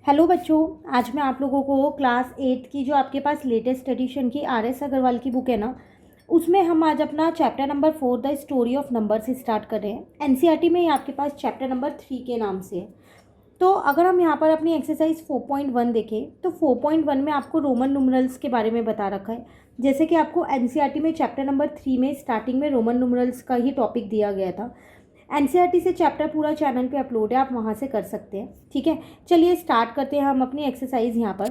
Hello बच्चों, आज मैं आप लोगों को क्लास 8 की जो आपके पास लेटेस्ट एडिशन की आर.एस. अग्रवाल की बुक है ना, उसमें हम आज अपना chapter number 4 the story of numbers start कर रहे हैं। एनसीईआरटी में ये आपके पास चैप्टर नंबर 3 के नाम से है। तो अगर हम यहाँ पर अपनी एक्सरसाइज 4.1 देखें तो 4.1 में आपको रोमन न्यूमरल्स के बारे में बता रखा है। जैसे कि आपको एनसीईआरटी में चैप्टर नंबर 3 में स्टार्टिंग में रोमन न्यूमरल्स का ही टॉपिक दिया गया था। एनसीईआरटी से चैप्टर पूरा चैनल पे अपलोड है, आप वहाँ से कर सकते हैं। ठीक है, चलिए स्टार्ट करते हैं हम अपनी एक्सरसाइज यहाँ पर।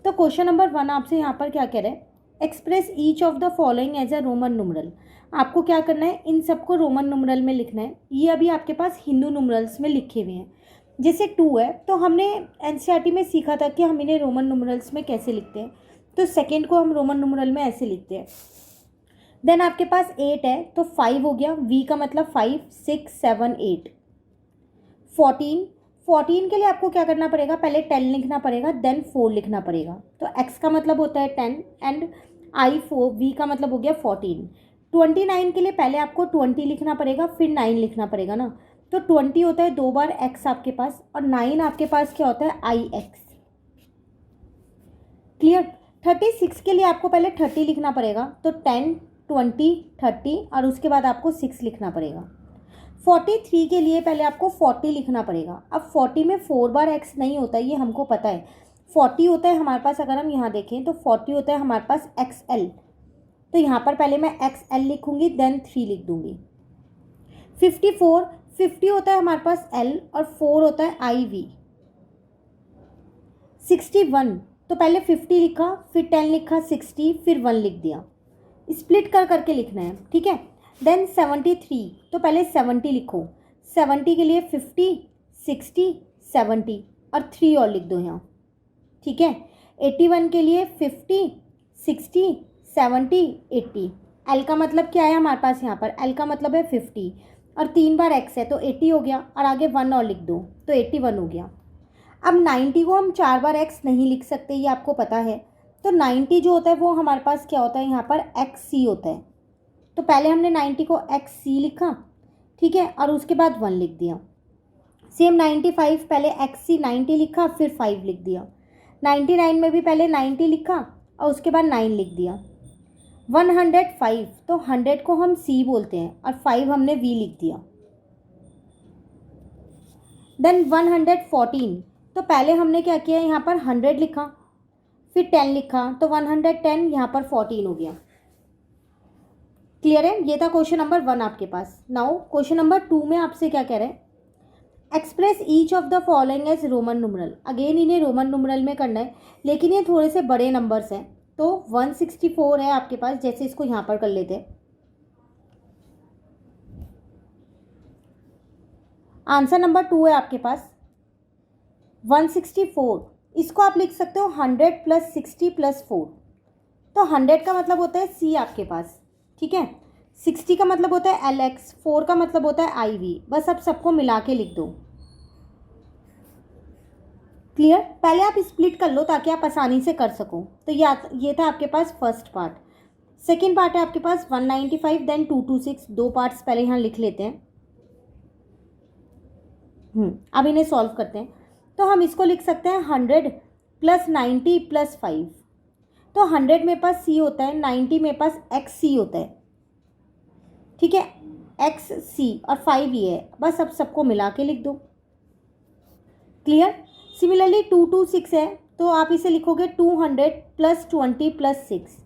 तो क्वेश्चन नंबर 1 आपसे यहाँ पर क्या कह रहे हैं, express each of the following as a Roman numeral. आपको क्या करना है, इन सबको रोमन न्यूमरल में लिखना है। ये अभी आपके पास हिंदू न्यूमरल्स में लिखे हुए हैं। जैसे 2 है तो हमने एनसीईआरटी में सीखा था कि हम इन्हें रोमन न्यूमरल्स में कैसे लिखते हैं। तो सेकेंड को हम रोमन न्यूमरल में ऐसे लिखते हैं। देन आपके पास 8 है तो 5 हो गया, वी का मतलब 5 6 7 8। 14 के लिए आपको क्या करना पड़ेगा, पहले 10 लिखना पड़ेगा, देन 4 लिखना पड़ेगा। तो x का मतलब होता है 10 एंड I4 v का मतलब हो गया 14। 29 के लिए पहले आपको 20 लिखना पड़ेगा, फिर 9 लिखना पड़ेगा ना। तो 20 होता है 2 बार x आपके पास, और 9 आपके पास क्या होता है IX। क्लियर। 36 के लिए आपको पहले 30 लिखना पड़ेगा, तो 10 20 30 और उसके बाद आपको 6 लिखना पड़ेगा। 43 के लिए पहले आपको 40 लिखना पड़ेगा। अब 40 में 4 बार x नहीं होता, ये हमको पता है। 40 होता है हमारे पास, अगर हम यहाँ देखें तो 40 होता है हमारे पास XL। तो यहाँ पर पहले मैं XL लिखूँगी, देन 3 लिख दूँगी। 50 होता है हमारे पास L और 4 होता है IV। 61 तो पहले 50 लिखा, फिर 10 लिखा, 60 फिर 1 लिख दिया। स्प्लिट कर करके लिखना है, ठीक है। देन 73 तो पहले 70 लिखो, 70 के लिए 50 60 70 और 3 और लिख दो यहाँ, ठीक है। 81 के लिए 50 60 70 80। एल का मतलब क्या है हमारे पास, यहाँ पर एल का मतलब है 50 और 3 बार एक्स है तो 80 हो गया, और आगे 1 और लिख दो तो 81 हो गया। अब 90 को हम 4 बार एक्स नहीं लिख सकते, ये आपको पता है। तो 90 जो होता है वो हमारे पास क्या होता है, यहाँ पर एक्स सी होता है। तो पहले हमने 90 को एक्स सी लिखा, ठीक है, और उसके बाद 1 लिख दिया। सेम 95 पहले एक्स सी 90 लिखा, फिर 5 लिख दिया। 99 में भी पहले 90 लिखा और उसके बाद 9 लिख दिया। 105 तो 100 को हम सी बोलते हैं और 5 हमने वी लिख दिया। देन 114 तो पहले हमने क्या किया, यहाँ पर 100 लिखा, फिर 10 लिखा, तो 110 यहाँ पर 14 हो गया। क्लियर है, ये था क्वेश्चन नंबर 1 आपके पास। नाउ क्वेश्चन नंबर 2 में आपसे क्या कह रहे हैं, express each of the following as Roman numeral. Again इन्हें रोमन न्यूमरल में करना है, लेकिन ये थोड़े से बड़े नंबर्स हैं। तो 164 है आपके पास, जैसे इसको यहाँ पर कर लेते हैं। आंसर नंबर 2 है आपके पास 164। इसको आप लिख सकते हो 100 + 60 + 4। तो 100 का मतलब होता है सी आपके पास, ठीक है। 60 का मतलब होता है LX, 4 का मतलब होता है IV। बस अब सबको मिला के लिख दो। क्लियर। पहले आप स्प्लिट कर लो ताकि आप आसानी से कर सको। तो ये था आपके पास फर्स्ट पार्ट। सेकेंड पार्ट है आपके पास 195 देन 226। 2 पार्ट्स पहले यहाँ लिख लेते हैं। अब इन्हें सॉल्व करते हैं। तो हम इसको लिख सकते हैं 100 + 90 + 5। तो 100 में पास सी होता है, 90 में पास एक्स सी होता है, ठीक है। एक्स सी और 5 ये है, बस अब सबको मिला के लिख दो। क्लियर। सिमिलरली 226 है तो आप इसे लिखोगे 200 + 20 + 6।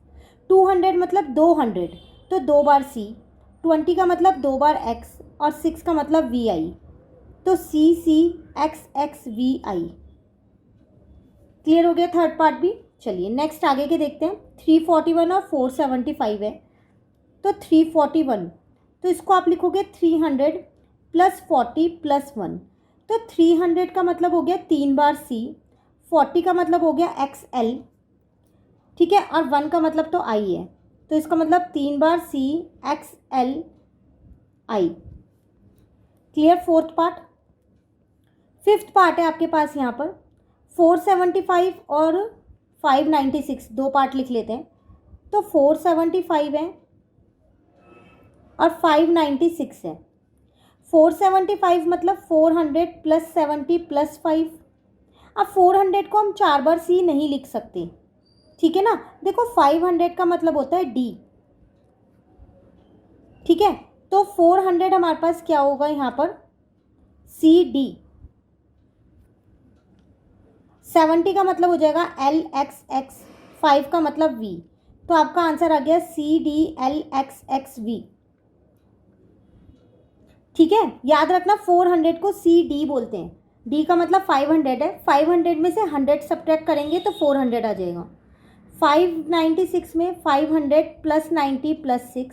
200 मतलब 200, तो 2 बार सी, 20 का मतलब 2 बार एक्स और 6 का मतलब वी आई। तो C C X X V I. Clear हो गया थर्ड पार्ट भी। चलिए नेक्स्ट आगे के देखते हैं। 341 और 475 है। तो 341 तो इसको आप लिखोगे 300 + 40 + 1। तो 300 का मतलब हो गया 3 बार सी, 40 का मतलब हो गया XL, ठीक है, और 1 का मतलब तो I है। तो इसका मतलब 3 बार सी XL I। Clear fourth part. Fifth part है आपके पास यहाँ पर 475 और 596। 2 पार्ट लिख लेते हैं। तो 475 है और 596 है। 475 मतलब 400 + 70 + 5। अब 400 को हम 4 बार सी नहीं लिख सकते, ठीक है ना। देखो 500 का मतलब होता है डी, ठीक है। तो 400 हमारे पास क्या होगा यहाँ पर, सी डी। 70 का मतलब हो जाएगा एल एक्स एक्स, 5 का मतलब वी। तो आपका आंसर आ गया C D L X X V, ठीक है। याद रखना 400 को सी डी बोलते हैं, डी का मतलब 500 है, 500 में से 100 सब्ट्रैक्ट करेंगे तो 400 आ जाएगा। 596 में 500 प्लस 90 प्लस 6,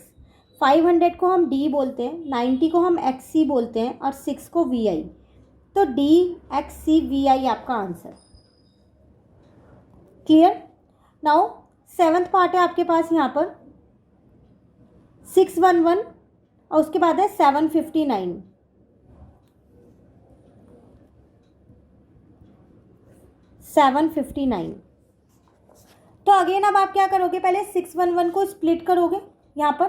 500 को हम डी बोलते हैं, 90 को हम एक्स सी बोलते हैं और 6 को वी आई। तो डी एक्स सी वी आई आपका answer. Clear. Now 7th part है आपके पास यहाँ पर 611 और उसके बाद है 759। तो अगेन अब आप क्या करोगे, पहले 611 को स्प्लिट करोगे यहाँ पर।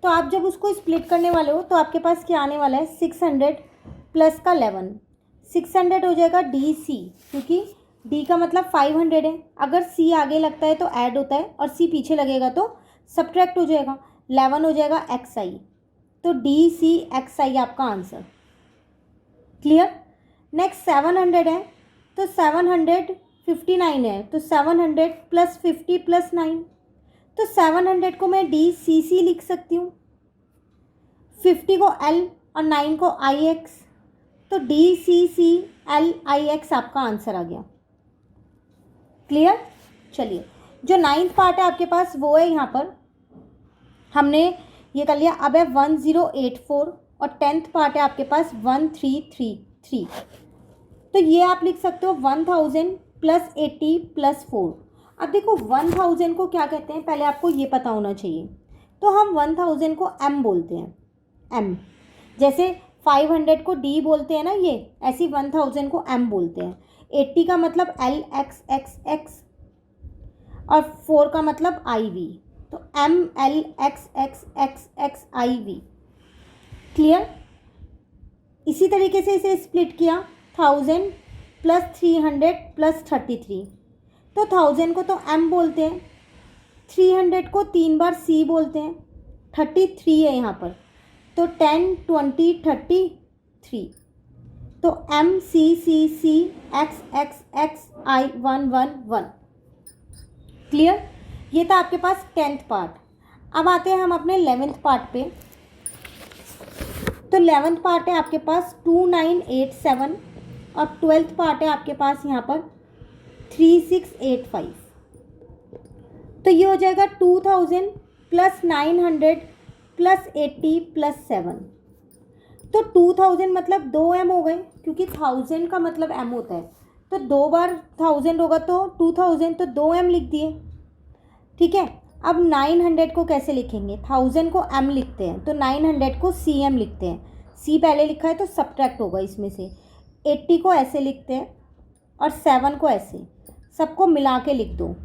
तो आप जब उसको स्प्लिट करने वाले हो तो आपके पास क्या आने वाला है, 600 प्लस का 11, 600 हो जाएगा डी सी, क्योंकि डी का मतलब 500 है। अगर सी आगे लगता है तो ऐड होता है और सी पीछे लगेगा तो सब्ट्रैक्ट हो जाएगा। 11 हो जाएगा एक्स आई, तो डी सी एक्स आई आपका आंसर। क्लियर। नेक्स्ट 700 है, तो 759 है, तो 700 प्लस 50 प्लस 9, तो 700 को मैं डी सी सी लिख सकती हूँ, 50 को एल और 9 को आई एक्स, तो D C C L I X आपका आंसर आ गया। क्लियर। चलिए जो 9th पार्ट है आपके पास वो है यहाँ पर, हमने ये कर लिया। अब है 1084 और 10th पार्ट है आपके पास 1333। तो ये आप लिख सकते हो 1000 प्लस 80 प्लस 4। अब देखो 1000 को क्या कहते हैं, पहले आपको ये पता होना चाहिए। तो हम 1000 को एम बोलते हैं, एम। जैसे 500 को डी बोलते हैं ना, ये ऐसी 1000 को एम बोलते हैं। 80 का मतलब एल एक्स एक्स एक्स और 4 का मतलब आई वी, तो M L X X X X I V. Clear. इसी तरीके से इसे स्प्लिट किया, 1000 प्लस 300 प्लस 33। तो 1000 को तो एम बोलते हैं, 300 को 3 बार सी बोलते हैं, 33 है यहाँ पर, तो 10 20 33। तो एम सी सी सी एक्स एक्स एक्स आई 111। क्लियर। ये था आपके पास 10th पार्ट। अब आते हैं हम अपने 11th पार्ट पे। तो 11th पार्ट है आपके पास 2987 और 12th पार्ट है आपके पास यहाँ पर 3685। तो ये हो जाएगा 2000 प्लस 900 प्लस 80 प्लस 7। तो 2000 मतलब 2m हो गए, क्योंकि 1000 का मतलब m होता है। तो 2 बार 1000 होगा तो 2000, तो 2m लिख दिए, ठीक है। अब 900 को कैसे लिखेंगे, 1000 को m लिखते हैं तो 900 को cm लिखते हैं। c पहले लिखा है तो सब्ट्रैक्ट होगा इसमें से। 80 को ऐसे लिखते हैं और 7 को ऐसे, सबको मिला के लिख दो।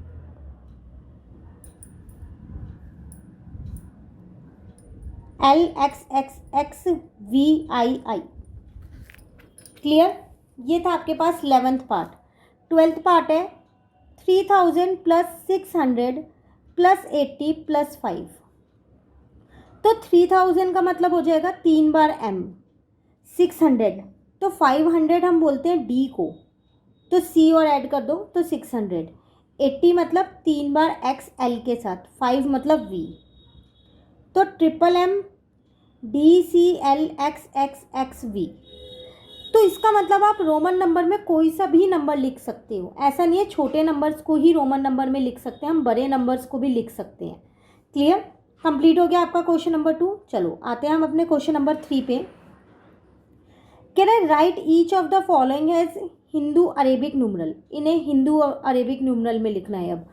L X X X V I I. Clear. ये था आपके पास 11th पार्ट। 12th पार्ट है 3000 प्लस 600 प्लस 80 प्लस 5। तो 3000 का मतलब हो जाएगा 3 बार m, 600 तो 500 हम बोलते हैं d को, तो c और ऐड कर दो तो 600। 80 मतलब 3 बार x l के साथ, 5 मतलब v, तो triple m D C L X X X V. तो इसका मतलब आप रोमन नंबर में कोई सा भी नंबर लिख सकते हो, ऐसा नहीं है छोटे नंबर्स को ही रोमन नंबर में लिख सकते हैं, हम बड़े नंबर्स को भी लिख सकते हैं। क्लियर। कंप्लीट हो गया आपका क्वेश्चन नंबर 2। चलो आते हैं हम अपने क्वेश्चन नंबर 3 पे। Can I write each of the following as Hindu Arabic numeral. इन्हें हिंदू अरेबिक न्यूमरल में लिखना है अब,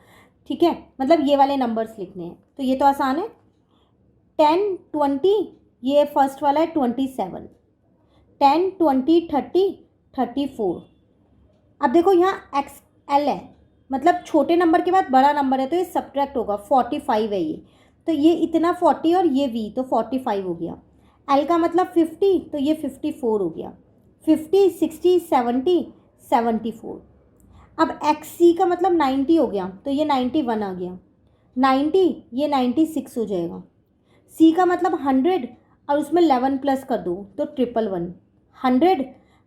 ठीक है, मतलब ये वाले नंबर्स लिखने हैं। तो ये तो आसान है, 10 20, ये फर्स्ट वाला है 27, 10 20 30 34। अब देखो यहाँ एक्स एल है, मतलब छोटे नंबर के बाद बड़ा नंबर है तो ये सब्ट्रैक्ट होगा, 45 है ये, तो ये इतना 40 और ये v तो 45 हो गया। एल का मतलब 50, तो ये 54 हो गया। 50 60 70 74। अब एक्स सी का मतलब 90 हो गया, तो ये 91 आ गया, 90 ये 96 हो जाएगा। सी का मतलब 100 और उसमें 11 प्लस कर दो तो 111। 100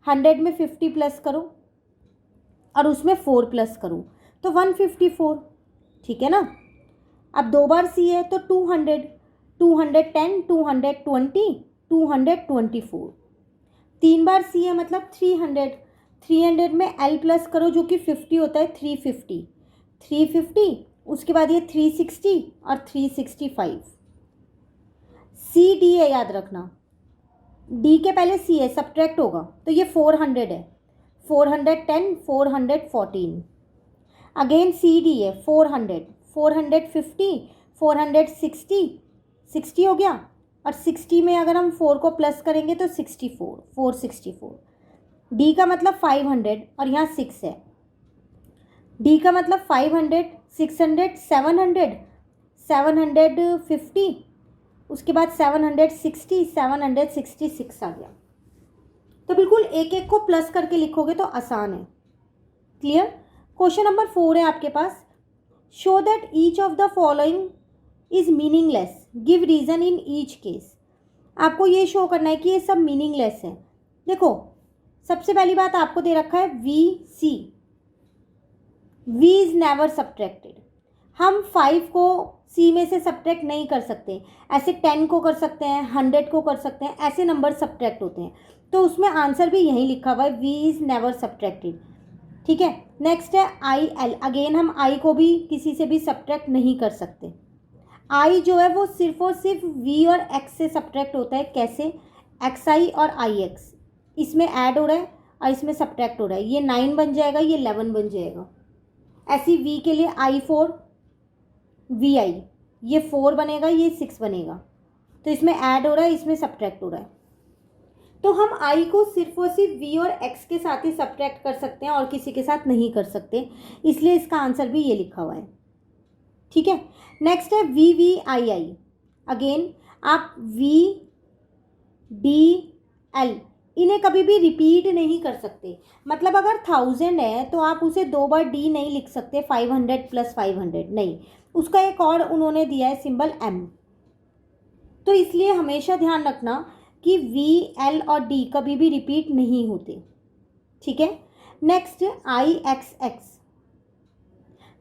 100 में 50 प्लस करो और उसमें 4 प्लस करो तो 154, ठीक है ना। अब दो बार सी है तो 200, 210, 220, 224। तीन बार सी है मतलब 300, 300 में एल प्लस करो जो कि 50 होता है, 350, 350 उसके बाद ये 360 और 365। सी डी है, याद रखना, डी के पहले सी है, सब्ट्रैक्ट होगा तो ये 400 है, 410, 414। अगेन सी डी है 400, 450, 460, 60 हो गया, और 60 में अगर हम 4 को प्लस करेंगे तो 64, 464। डी का मतलब 500 और यहाँ 6 है, डी का मतलब 500, 600, 700, 750, उसके बाद 760, 766 आ गया। तो बिल्कुल एक एक को प्लस करके लिखोगे तो आसान है। क्लियर। क्वेश्चन नंबर 4 है आपके पास, show that each of the following is meaningless, give reason in each case. आपको ये शो करना है कि ये सब मीनिंगलेस है। देखो सबसे पहली बात आपको दे रखा है V C, V is never subtracted. हम 5 को सी में से सब्ट्रैक्ट नहीं कर सकते, ऐसे 10 को कर सकते हैं, 100 को कर सकते हैं, ऐसे नंबर सब्ट्रैक्ट होते हैं, तो उसमें आंसर भी यही लिखा हुआ है, वी इज नेवर सब्ट्रैक्टेड, ठीक है। नेक्स्ट है आई एल, अगेन हम आई को भी किसी से भी सब्ट्रैक्ट नहीं कर सकते। आई जो है वो सिर्फ और सिर्फ वी और एक्स से सब्ट्रैक्ट होता है, कैसे, एक्स आई और आई एक्स, इसमें ऐड हो रहा है और इसमें सब्ट्रैक्ट हो रहा है, ये 9 बन जाएगा, ये 11 बन जाएगा। ऐसी वी के लिए आई 4 वी आई, ये 4 बनेगा, ये 6 बनेगा, तो इसमें ऐड हो रहा है, इसमें सब्ट्रैक्ट हो रहा है। तो हम आई को सिर्फ और सिर्फ वी और एक्स के साथ ही सब्ट्रैक्ट कर सकते हैं और किसी के साथ नहीं कर सकते, इसलिए इसका आंसर भी ये लिखा हुआ है, ठीक है। नेक्स्ट है V V I I, again आप वी डी एल इन्हें कभी भी रिपीट नहीं कर सकते, मतलब अगर 1000 है तो आप उसे 2 बार डी नहीं लिख सकते, 500 प्लस 500 नहीं, उसका एक और उन्होंने दिया है सिंबल एम। तो इसलिए हमेशा ध्यान रखना कि वी एल और डी कभी भी रिपीट नहीं होते, ठीक है। नेक्स्ट आई एक्स एक्स,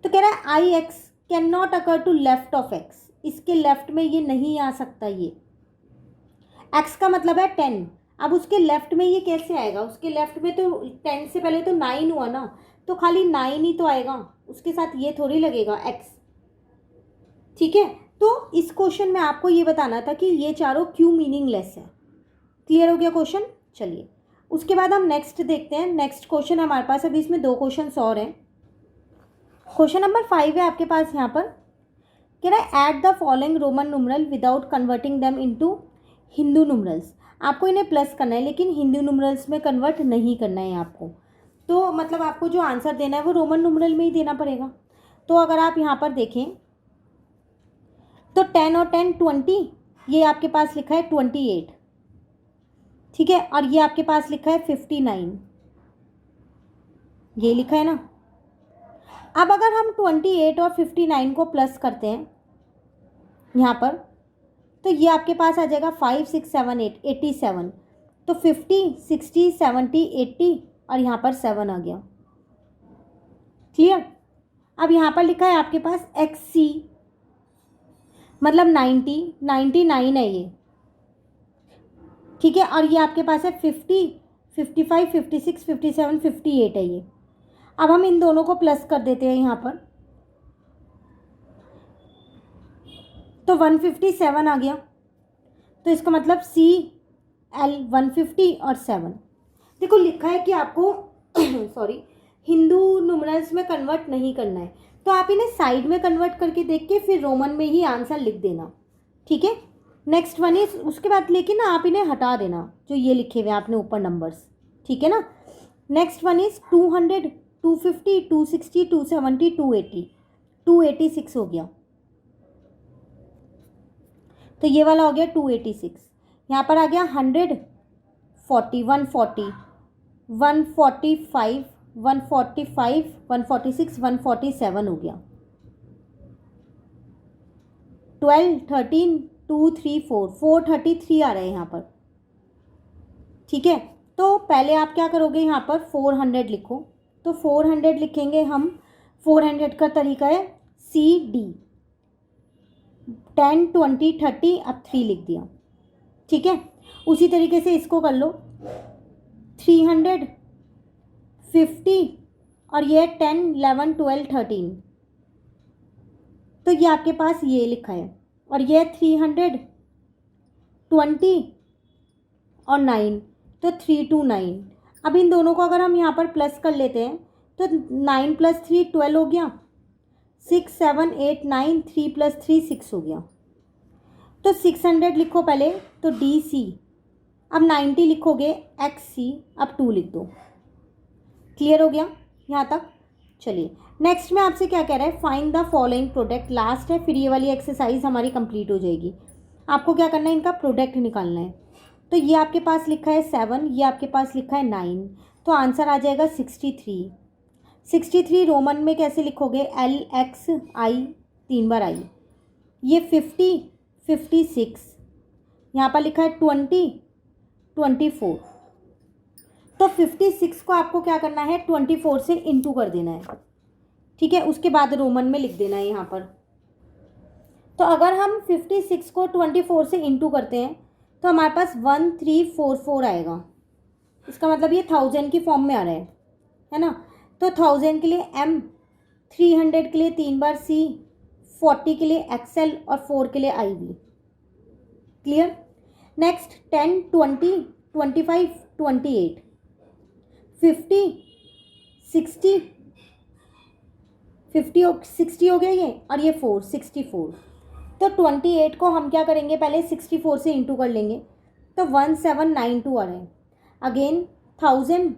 तो कह रहा है I X can not occur to left of X, इसके लेफ्ट में ये नहीं आ सकता, ये एक्स का मतलब है 10, अब उसके लेफ्ट में ये कैसे आएगा, उसके लेफ्ट में तो 10 से पहले तो 9 हुआ ना, तो खाली 9 ही तो आएगा, उसके साथ ये थोड़ी लगेगा एक्स, ठीक है। तो इस क्वेश्चन में आपको ये बताना था कि ये चारों क्यों मीनिंगलेस है। क्लियर हो गया क्वेश्चन। चलिए उसके बाद हम नेक्स्ट देखते हैं, नेक्स्ट क्वेश्चन हमारे पास अभी इसमें 2 क्वेश्चन और हैं। क्वेश्चन नंबर 5 है आपके पास, यहाँ पर कह रहा है add the following Roman numeral without converting them into Hindu numerals. आपको इन्हें प्लस करना है लेकिन हिंदू न्यूमरल्स में कन्वर्ट नहीं करना है आपको, तो मतलब आपको जो आंसर देना है वो रोमन न्यूमरल में ही देना पड़ेगा। तो अगर आप यहाँ पर देखें तो 10 और 10 20, ये आपके पास लिखा है 28, ठीक है, और ये आपके पास लिखा है 59, ये लिखा है ना। अब अगर हम 28 और 59 को प्लस करते हैं यहाँ पर, तो ये आपके पास आ जाएगा 5 6 7 8 87, तो 50 60 70 80 और यहाँ पर 7 आ गया। क्लियर। अब यहाँ पर लिखा है आपके पास एक्स सी, मतलब 90 99 है ये, ठीक है, और ये आपके पास है 50 55 56 57 58 है ये। अब हम इन दोनों को प्लस कर देते हैं यहाँ पर, तो 157 आ गया, तो इसका मतलब सी एल 150 और 7। देखो लिखा है कि आपको सॉरी हिंदू न्यूमरल्स में कन्वर्ट नहीं करना है, तो आप इन्हें साइड में कन्वर्ट करके देख के फिर रोमन में ही आंसर लिख देना, ठीक है। नेक्स्ट वन इज, उसके बाद लेकिन ना आप इन्हें हटा देना जो ये लिखे हुए आपने ऊपर नंबर्स, ठीक है ना। नेक्स्ट वन इज 200 250 260 270 280, 286 हो गया, तो ये वाला हो गया 286। यहाँ पर आ गया 100 40 140 145 145, 146, 147 हो गया। 12, 13, 2, 3, 4, 433 आ रहा है यहाँ पर। ठीक है, तो पहले आप क्या करोगे, यहाँ पर 400 लिखो। तो 400 लिखेंगे हम। 400 का तरीका है CD, 10, 20, 30, अब 3 लिख दिया। ठीक है, उसी तरीके से इसको कर लो। 300, 50 और ये 10, 11, 12, 13, तो ये आपके पास ये लिखा है। और ये 300, 20 और 9, तो 329। अब इन दोनों को अगर हम यहाँ पर प्लस कर लेते हैं तो 9 + 3 12 हो गया, 6, 7, 8, 9, 3 + 3 6 हो गया। तो 600 लिखो पहले, तो DC, अब 90 लिखोगे XC, अब 2 लिख दो। क्लियर हो गया यहाँ तक? चलिए नेक्स्ट में आपसे क्या कह रहा है, find the following product. Last है, फिर ये वाली एक्सरसाइज हमारी कंप्लीट हो जाएगी। आपको क्या करना है, इनका प्रोडक्ट निकालना है। तो ये आपके पास लिखा है 7, ये आपके पास लिखा है 9, तो आंसर आ जाएगा 63। 63 रोमन में कैसे लिखोगे, LXI, 3 बार I। ये 50, 56, यहाँ पर लिखा है 20, 24। तो 56 को आपको क्या करना है, 24 से इंटू कर देना है। ठीक है, उसके बाद रोमन में लिख देना है यहाँ पर। तो अगर हम 56 को 24 से इंटू करते हैं तो हमारे पास 1344 आएगा। इसका मतलब ये 1000 की फॉर्म में आ रहा है ना। तो 1000 के लिए M, 300 के लिए 3 बार C, 40 के लिए XL और 4 के लिए IV। क्लियर? नेक्स्ट 10, 20, 25, 28, 50, 60, 60 हो गया ये, और ये 4, 64। तो 28 को हम क्या करेंगे, पहले 64 से इंटू कर लेंगे, तो 1792 आ रहे हैं। अगेन 1000,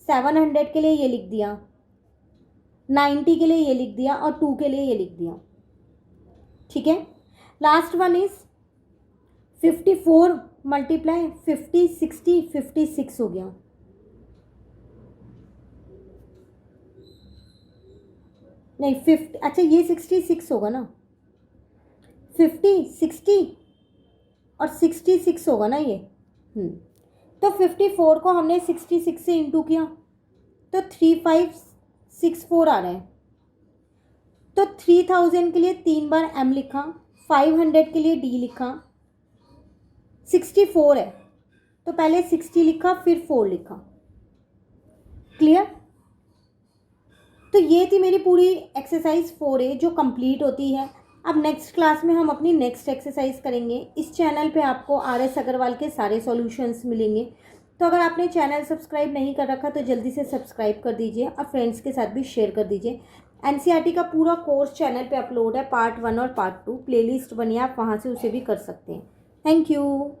700 के लिए ये लिख दिया, 90 के लिए ये लिख दिया और 2 के लिए ये लिख दिया। ठीक है, लास्ट वन इज 54 मल्टीप्लाई 50, 60, 56 हो गया। नहीं 50, अच्छा ये 66 होगा ना, 50, 60 और 66 होगा ना ये। तो 54 को हमने 66 से इंटू किया तो 3564 आ रहा है। तो 3000 के लिए 3 बार M लिखा, 500 के लिए D लिखा, 64 है तो पहले 60 लिखा फिर 4 लिखा। क्लियर? तो ये थी मेरी पूरी एक्सरसाइज 4A जो कंप्लीट होती है। अब नेक्स्ट क्लास में हम अपनी नेक्स्ट एक्सरसाइज करेंगे। इस चैनल पे आपको RS अग्रवाल के सारे सॉल्यूशंस मिलेंगे। तो अगर आपने चैनल सब्सक्राइब नहीं कर रखा तो जल्दी से सब्सक्राइब कर दीजिए और फ्रेंड्स के साथ भी शेयर कर दीजिए। NCERT का पूरा कोर्स चैनल पे अपलोड है, पार्ट 1 और पार्ट 2 प्लेलिस्ट बनी है, आप वहाँ से उसे भी कर सकते हैं। Thank you.